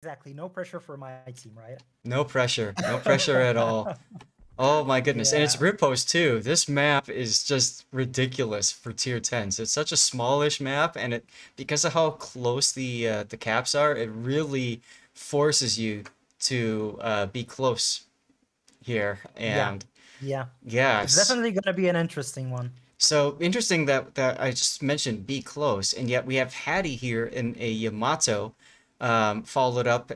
Exactly. No pressure for my team, right? No pressure. No pressure at all. Oh my goodness. And it's Yeah. Riposte too. This map is just ridiculous for tier 10s. It's such a smallish map and it because of how close the caps are, it really forces you to be close here. Yeah. And Yeah. It's yes. definitely gonna be an interesting one. So interesting that I just mentioned be close, and yet we have Hattie here in a Yamato, followed up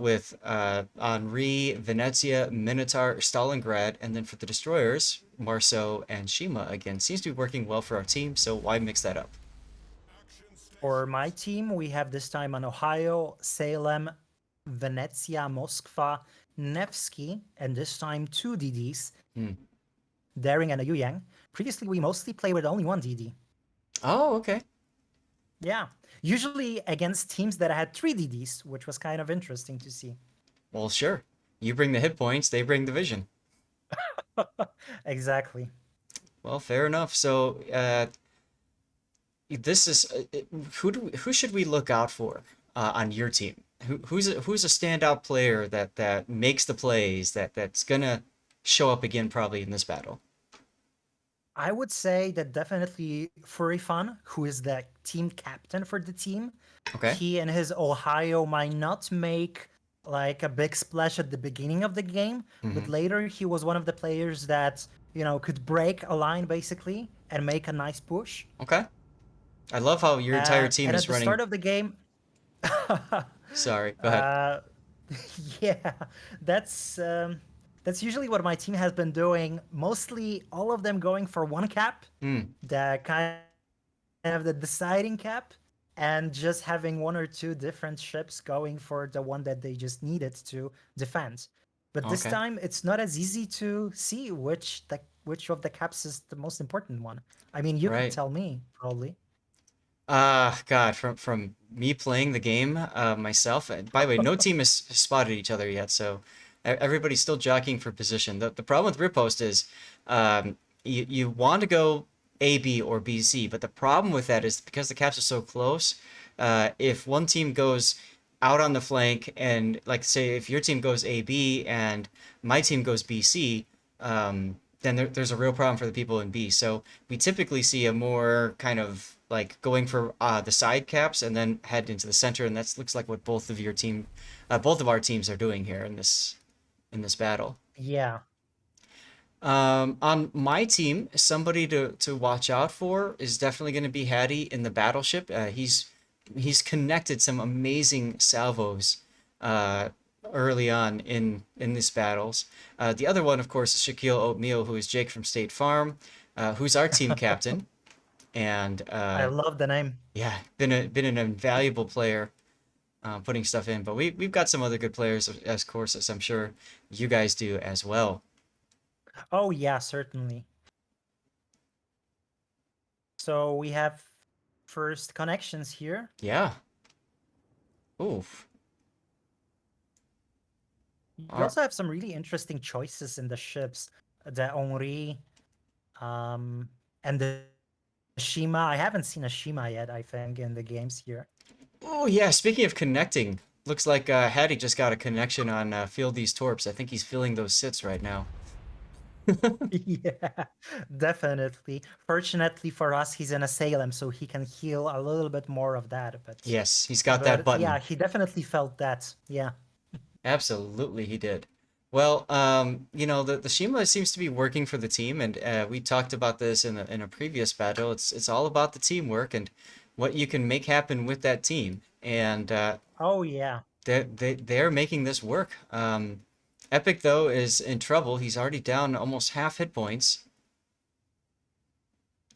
with Henri, Venezia, Minotaur, Stalingrad, and then for the destroyers, Marceau and Shima again. Seems to be working well for our team, so why mix that up? For my team, we have this time an Ohio, Salem, Venezia, Moskva, Nevsky, and this time two DDs, Hmm. Daring and a Yang. Previously, we mostly play with only one DD. Oh, okay. Yeah. Usually against teams that had three DDs, which was kind of interesting to see. Well, sure. You bring the hit points, they bring the vision. Exactly. Well, fair enough. So, this is who should we look out for on your team? Who's a standout player that makes the plays that's gonna show up again probably in this battle? I would say that definitely Furifun, who is the team captain for the team, Okay. he and his Ohio might not make like a big splash at the beginning of the game, but Hmm. later he was one of the players that, could break a line basically and make a nice push. Okay. I love how your entire team And at is the start running. of the game, Sorry, go ahead. uh, yeah, that's um, that's usually what my team has been doing. Mostly, all of them going for one cap, Hmm. the kind of the deciding cap, and just having one or two different ships going for the one that they just needed to defend. But this Okay. time, it's not as easy to see which of the caps is the most important one. I mean, you could Right. tell me probably. God, from me playing the game myself. And by the way, no team has spotted each other yet, so everybody's still jockeying for position. The problem with Riposte is you want to go A, B, or B, C, but the problem with that is because the caps are so close, if one team goes out on the flank and like say if your team goes A, B and my team goes B, C, then there's a real problem for the people in B. So we typically see a more kind of like going for the side caps and then head into the center, and that looks like what both of our teams are doing here in this battle. Yeah. On my team, somebody to watch out for is definitely going to be Hattie in the battleship. He's connected some amazing salvos uh, early on in these battles. The other one, of course, is Shaquille Oatmeal, who is Jake from State Farm, who's our team captain, and I love the name. yeah, been an invaluable player putting stuff in. But we've got some other good players, as course, as I'm sure you guys do as well. Oh yeah, certainly. So we have first connections here. Yeah. Oof. You also have some really interesting choices in the ships. The Henri, and the Shima. I haven't seen a Shima yet, I think, in the games here. Oh yeah, speaking of connecting, looks like Hattie just got a connection on Field These Torps. I think he's filling those sits right now. Yeah, definitely. Fortunately for us, he's in a Salem, so he can heal a little bit more of that. Yes, he's got that But yeah, button. he definitely felt that. Yeah. Absolutely, he did. Well, the Shima seems to be working for the team, and we talked about this in a previous battle. It's all about the teamwork and what you can make happen with that team, and Oh yeah. they're making this work. Epic though is in trouble. He's already down almost half hit points.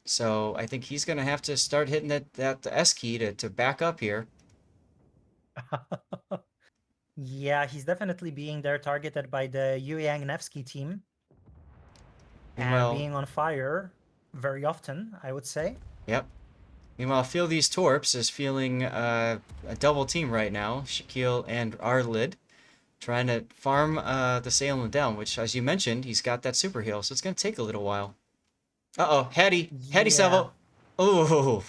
So I think he's gonna have to start hitting that S key to back up here. Yeah, he's definitely being there targeted by the Yang Nevsky team and Meanwhile, being on fire very often, I would say. yep. Meanwhile, Feel These Torps is feeling a double team right now. Shaquille and Arlid trying to farm the Salem down, which, as you mentioned, he's got that super heal, so it's gonna take a little while. Uh-oh, Hattie Yeah. Salvo. Oh,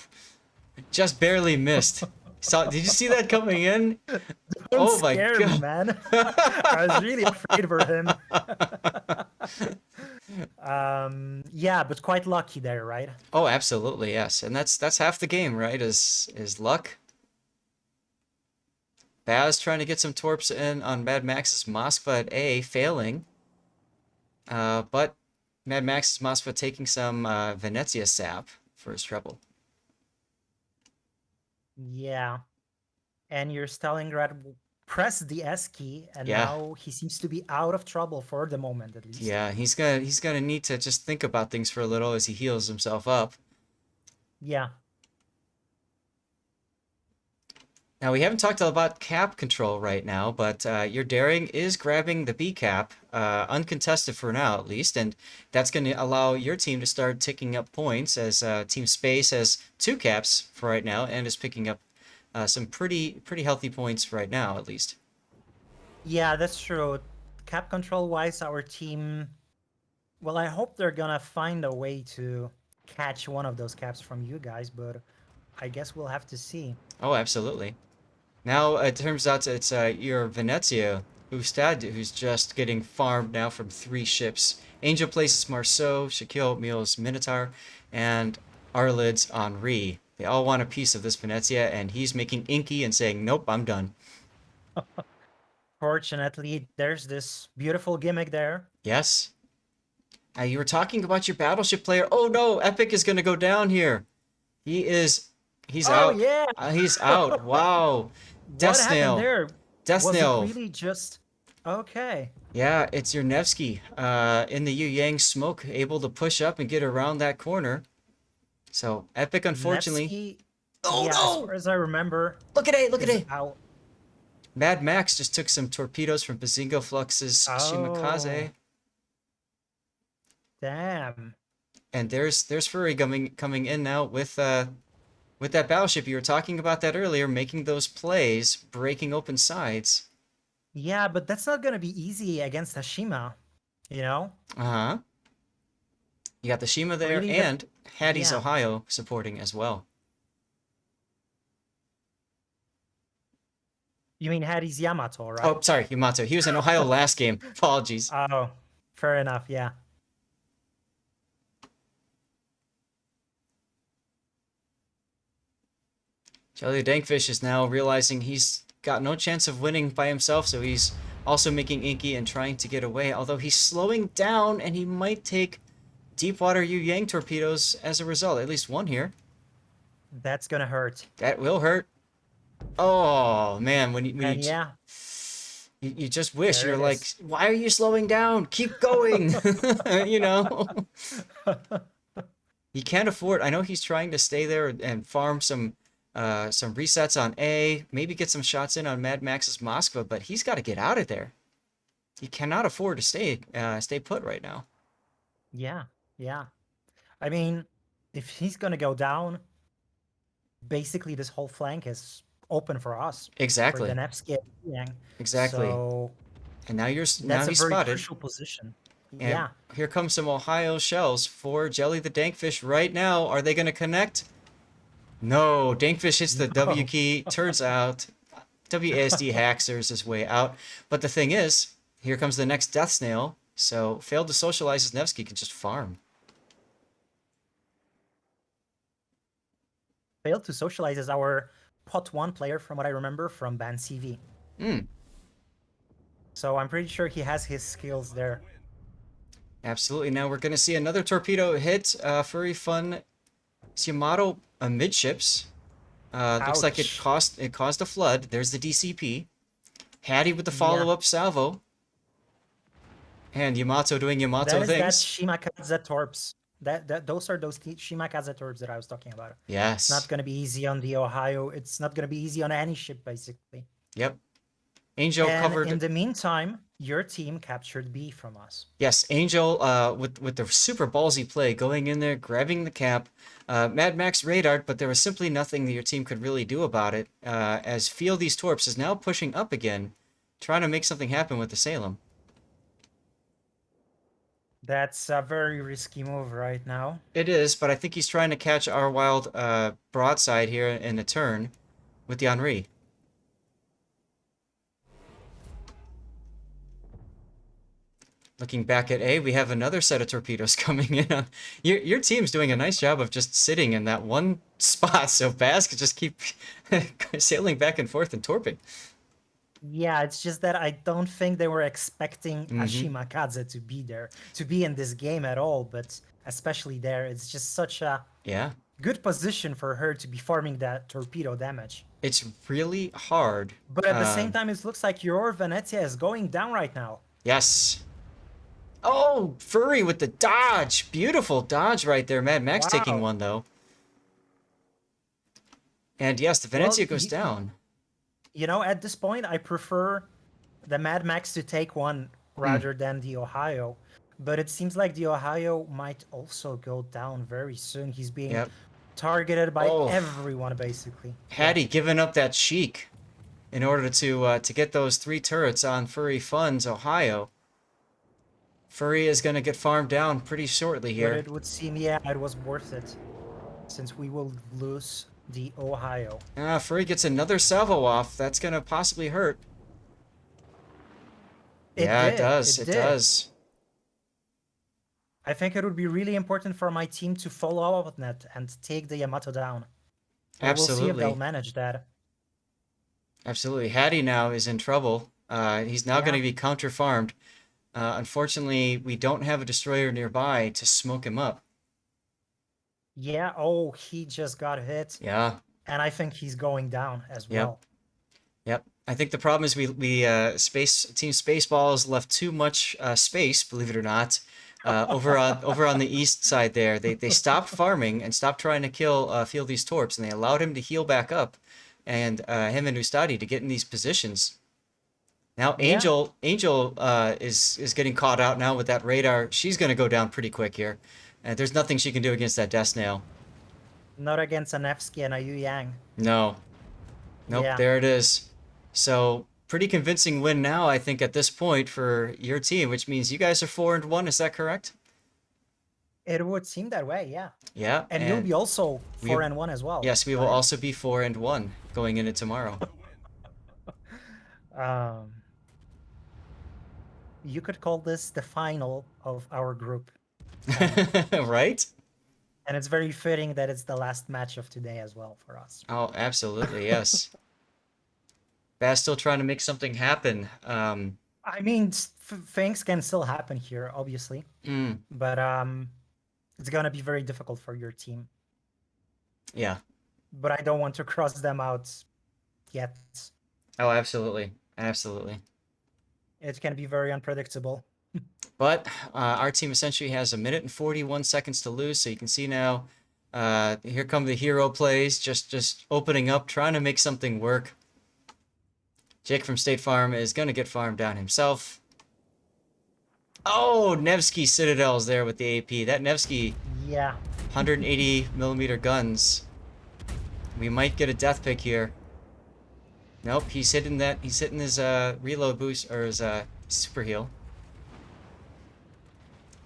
just barely missed. Did you see that coming in? Don't Oh my scare me, god. man. I was really afraid for him. Yeah, but quite lucky there, right? Oh, absolutely, yes. And that's half the game, right? Is luck. Baz trying to get some torps in on Mad Max's Moskva at A, failing. But Mad Max's Moskva taking some Venezia sap for his trouble. Yeah. And your Stalingrad pressed the S key, and Yeah, now he seems to be out of trouble for the moment, at least. yeah. He's gonna need to just think about things for a little as he heals himself up. Yeah. Now, we haven't talked about cap control right now, but your daring is grabbing the B cap, uncontested for now at least, and that's going to allow your team to start ticking up points as Team Space has 2 caps for right now and is picking up some pretty healthy points right now at least. Yeah, that's true. Cap control wise, our team. Well, I hope they're gonna find a way to catch one of those caps from you guys, but I guess we'll have to see. Oh, absolutely. Now it turns out it's your Venezia who's just getting farmed now from 3 ships. Angel places Marceau, Shaquille Meals Minotaur, and Arlid's Henri. They all want a piece of this Venezia, and he's making inky and saying, "Nope, I'm done." Fortunately, there's this beautiful gimmick there. Yes. You were talking about your battleship player. Oh no, Epic is gonna go down here. He's Oh out. yeah! He's out. Wow. Death What happened Snail. there? Death Was it Snail. really just okay? Yeah, it's your Nevsky in the Yu Yang smoke, able to push up and get around that corner. So Epic, unfortunately. Nevsky, Oh yeah, as no! far as I remember, Look at A! Look at is A! out. Mad Max just took some torpedoes from Bazinga Flux's Oh, Shimakaze, damn. and there's Furry coming in now with that battleship you were talking about that earlier, making those plays, breaking open sides. Yeah, but that's not gonna be easy against Hashima, you know? Uh-huh. You got the Shima there Really, and Hattie's yeah. Ohio supporting as well. You mean Hades Yamato, right? Oh, sorry, Yamato. He was in Ohio last game. Apologies. Oh, fair enough, yeah. Jelly the Dankfish is now realizing he's got no chance of winning by himself, so he's also making inky and trying to get away, although he's slowing down and he might take Deepwater Yu Yang torpedoes as a result. At least one here. That's gonna hurt. That will hurt. Oh, man, And yeah, you just wish there you're it like, is. why are you slowing down? Keep going. You know? He can't afford. I know he's trying to stay there and farm some resets on A, maybe get some shots in on Mad Max's Moskva, but he's got to get out of there. He cannot afford to stay put right now. Yeah, yeah. I mean, if he's gonna go down, basically this whole flank is open for us for the Exactly. Nevsky and Yang. Exactly. So And now that's a he's very spotted. crucial position. And Yeah, here comes some Ohio shells for Jelly the Dankfish right now. Are they going to connect? No, Dankfish hits the W no. key. Turns out WASD hacksers his way out. But the thing is, here comes the next Death Snail. So failed to socialize as Nevsky can just farm. Failed to socialize as our pot 1 player from what I remember from Ban CV. Hmm. So I'm pretty sure he has his skills there. Absolutely. Now we're going to see another torpedo hit Furry Fun Yamato midships. Looks like Ouch. it caused a flood. There's the DCP. Hattie with the Yeah. follow-up salvo. And Yamato doing Yamato That is that things. Shimakaze torps. Those are those Shimakaze torps that I was talking about. Yes. It's not gonna be easy on the Ohio. It's not gonna be easy on any ship, basically. Yep. Angel And covered. in the meantime, your team captured B from us. Yes, Angel with the super ballsy play, going in there, grabbing the cap. Mad Max radared, but there was simply nothing that your team could really do about it. As Feel These Torps is now pushing up again, trying to make something happen with the Salem. That's a very risky move right now. It is, but I think he's trying to catch our wild broadside here in the turn. with the Henri. Looking back at A, we have another set of torpedoes coming in. Your team's doing a nice job of just sitting in that one spot, so Baz could just keep sailing back and forth and torping. Yeah, it's just that I don't think they were expecting Mm-hmm. Ashimakadze to be there, to be in this game at all, but especially there, it's just such a Yeah. good position for her to be farming that torpedo damage. It's really hard. But at the same time, it looks like your Venezia is going down right now. Yes. Oh, Furry with the dodge. Beautiful dodge right there. Mad Max taking Wow. one, though. And yes, the Well, Venezia goes down. you know, at this point, I prefer the Mad Max to take one Mm, rather than the Ohio. But it seems like the Ohio might also go down very soon. He's being yep. targeted by Oh, everyone, basically. Yeah. Hattie giving up that cheek in order to get those 3 turrets on Furry Funds, Ohio. Furry is going to get farmed down pretty shortly But here. it would seem, yeah, it was worth it, since we will lose the Ohio. Furry gets another salvo off. That's going to possibly hurt. It Yeah, it did. does. It It did. does. I think it would be really important for my team to follow up on that and take the Yamato down. But we'll see if they'll Absolutely. manage that. Absolutely. Hattie now is in trouble. He's now going Yeah. to be counter farmed. Unfortunately, we don't have a destroyer nearby to smoke him up. Yeah. Oh, he just got hit. Yeah. And I think he's going down as Yep. well. Yep. I think the problem is we space team Spaceballs left too much space, believe it or not, over on the east side there. They stopped farming and stopped trying to kill these torps, and they allowed him to heal back up, and him and Ustadi to get in these positions. Now Yeah. Angel is getting caught out now with that radar. She's gonna go down pretty quick here. And there's nothing she can do against that Death Snail. Not against a Nevsky and a Yu Yang. No. Nope, Yeah. there it is. So pretty convincing win now, I think, at this point for your team, which means you guys are 4-1. Is that correct? It would seem that way, yeah. Yeah, And you'll and be also we 4-1 as well, yes, we will right? also be 4-1 going into tomorrow. Um, you could call this the final of our group. Right? And it's very fitting that it's the last match of today as well for us. Oh, absolutely, yes. Baz still trying to make something happen. I mean, things can still happen here, obviously, Mm, but it's gonna be very difficult for your team. yeah. But I don't want to cross them out yet. Oh, absolutely. Absolutely. It can be very unpredictable. But our team essentially has 1 minute and 41 seconds to lose. So you can see now, here come the hero plays, just opening up, trying to make something work. Jake from State Farm is going to get farmed down himself. Oh, Nevsky Citadel's there with the AP. That Nevsky Yeah. 180 millimeter guns. We might get a death pick here. Nope, he's hitting that. He's hitting his reload boost or his super heal.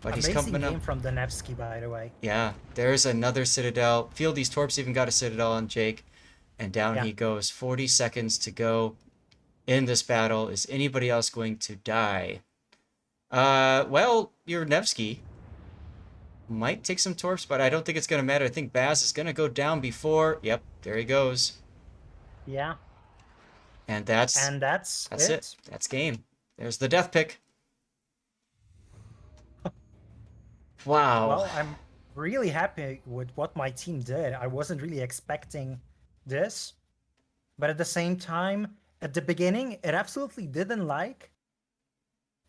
But he's Amazing coming game up. from the Nevsky, by the way. Yeah, there's another Citadel. Field these torps even got a Citadel on Jake. And down Yeah. he goes. 40 seconds to go in this battle. Is anybody else going to die? Well, your Nevsky might take some torps, but I don't think it's going to matter. I think Baz is going to go down before. Yep, there he goes. Yeah. And that's And that's it. it. That's game. There's the death pick. Wow. Well, I'm really happy with what my team did. I wasn't really expecting this, but at the same time, at the beginning, it absolutely didn't like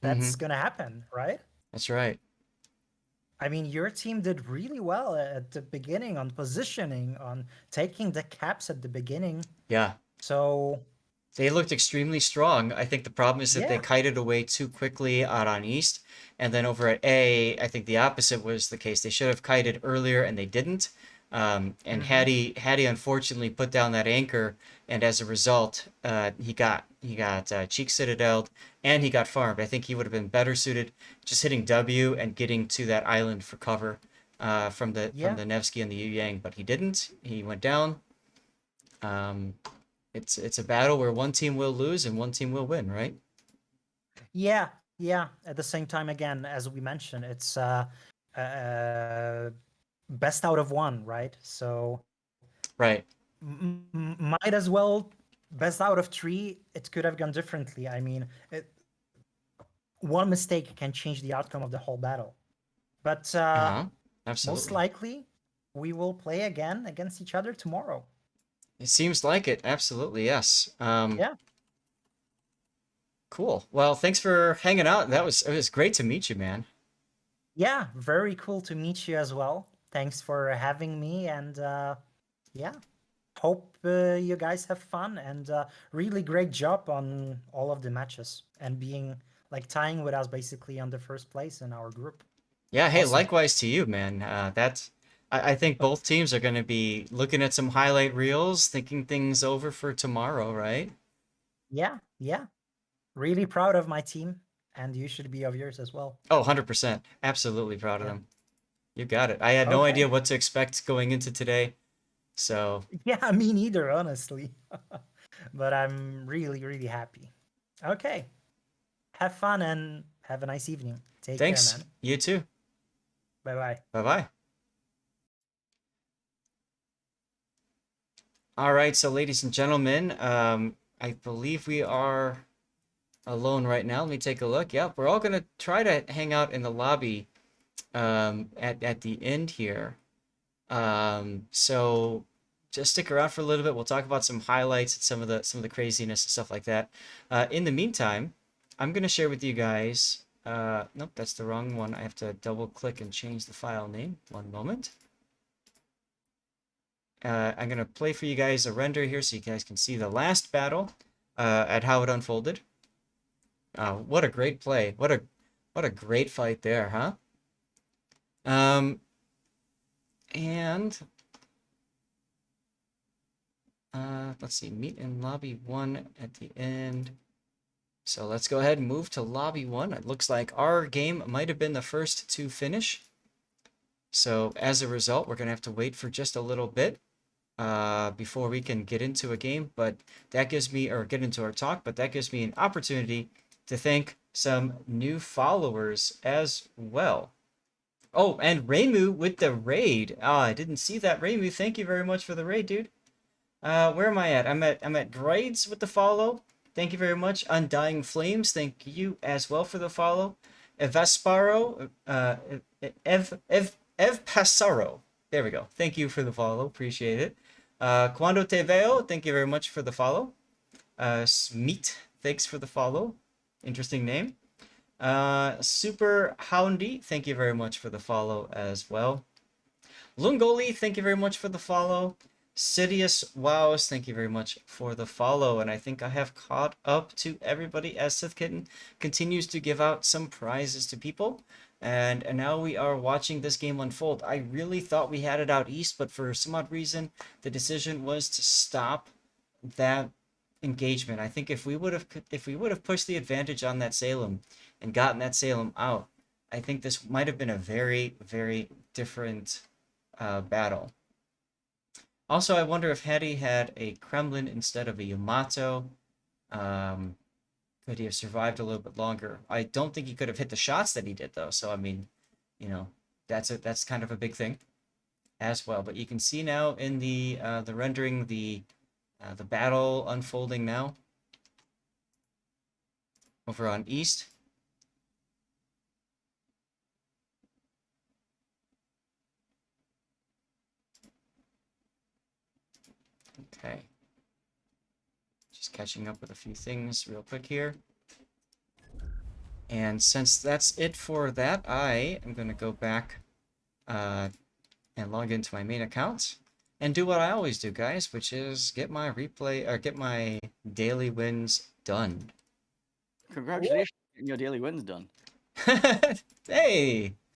that's Mm-hmm. gonna happen, right? That's right. I mean, your team did really well at the beginning on positioning, on taking the caps at the beginning. Yeah. So, They looked extremely strong. I think the problem is that they yeah. kited away too quickly out on East. And then over at A, I think the opposite was the case. They should have kited earlier and they didn't. And Hmm. Hattie unfortunately put down that anchor, and as a result, he got cheek citadeled and he got farmed. I think he would have been better suited just hitting W and getting to that island for cover from Yeah. the Nevsky and the Yu Yang, but he didn't. He went down. it's a battle where one team will lose and one team will win, right? Yeah, yeah. At the same time, again, as we mentioned, it's uh, best out of one, right? So Right. might as well best out of three. It could have gone differently. I mean, one mistake can change the outcome of the whole battle. But Uh-huh. most Absolutely. likely, we will play again against each other tomorrow. It seems like it. Absolutely, yes. Yeah, Cool. Well, thanks for hanging out. It was great to meet you, man. yeah. Very cool to meet you as well. Thanks for having me, and yeah, hope you guys have fun and really great job on all of the matches and being like tying with us basically on the first place in our group. Yeah, hey, Awesome. likewise to you, man. I think both teams are going to be looking at some highlight reels, thinking things over for tomorrow, right? Yeah, yeah. Really proud of my team, and you should be of yours as well. Oh, 100%. Absolutely proud of Yeah. them. You got it. I had no idea Okay. what to expect going into today. So, Yeah, me neither, honestly. But I'm really, really happy. Okay. Have fun and have a nice evening. Take care, thanks. man. You too. Bye bye. Bye-bye. All right, so ladies and gentlemen, I believe we are alone right now. Let me take a look. Yep, we're all gonna try to hang out in the lobby at the end here. So just stick around for a little bit. We'll talk about some highlights and some of the craziness and stuff like that. In the meantime, I'm gonna share with you guys. Nope, that's the wrong one. I have to double click and change the file name. One moment. I'm gonna play for you guys a render here so you guys can see the last battle at how it unfolded. What a great play! What a great fight there, huh? Um, and let's see, meet in lobby one at the end. So let's go ahead and move to lobby one. It looks like our game might have been the first to finish. So as a result, we're gonna have to wait for just a little bit before we can get into a game. But that gives me, or get into our talk, but that gives me an opportunity to thank some new followers as well. Oh, and Raymu with the raid. Ah, I didn't see that. Raymu, thank you very much for the raid, dude. Where am I at? I'm at grades with the follow. Thank you very much. Undying Flames, thank you as well for the follow. Evesparo, Ev Passaro. There we go. Thank you for the follow. Appreciate it. Cuando te veo, thank you very much for the follow. Smeet, thanks for the follow. Interesting name. Super Houndy, thank you very much for the follow as well. Lungoli, thank you very much for the follow. Sidious Wows, thank you very much for the follow. And I think I have caught up to everybody as Sith Kitten continues to give out some prizes to people. And now we are watching this game unfold. I really thought we had it out east, but for some odd reason, the decision was to stop that engagement. I think if we would have pushed the advantage on that Salem and gotten that Salem out, I think this might have been a very, very different battle. Also, I wonder if had he had a Kremlin instead of a Yamato, um, could he have survived a little bit longer? I don't think he could have hit the shots that he did, though. So I mean, you know, that's kind of a big thing as well. But you can see now in the rendering the battle unfolding now over on East. Okay. Just catching up with a few things real quick here. And since that's it for that, I am going to go back and log into my main account and do what I always do, guys, which is get my replay or get my daily wins done. Congratulations on getting your daily wins done. Hey,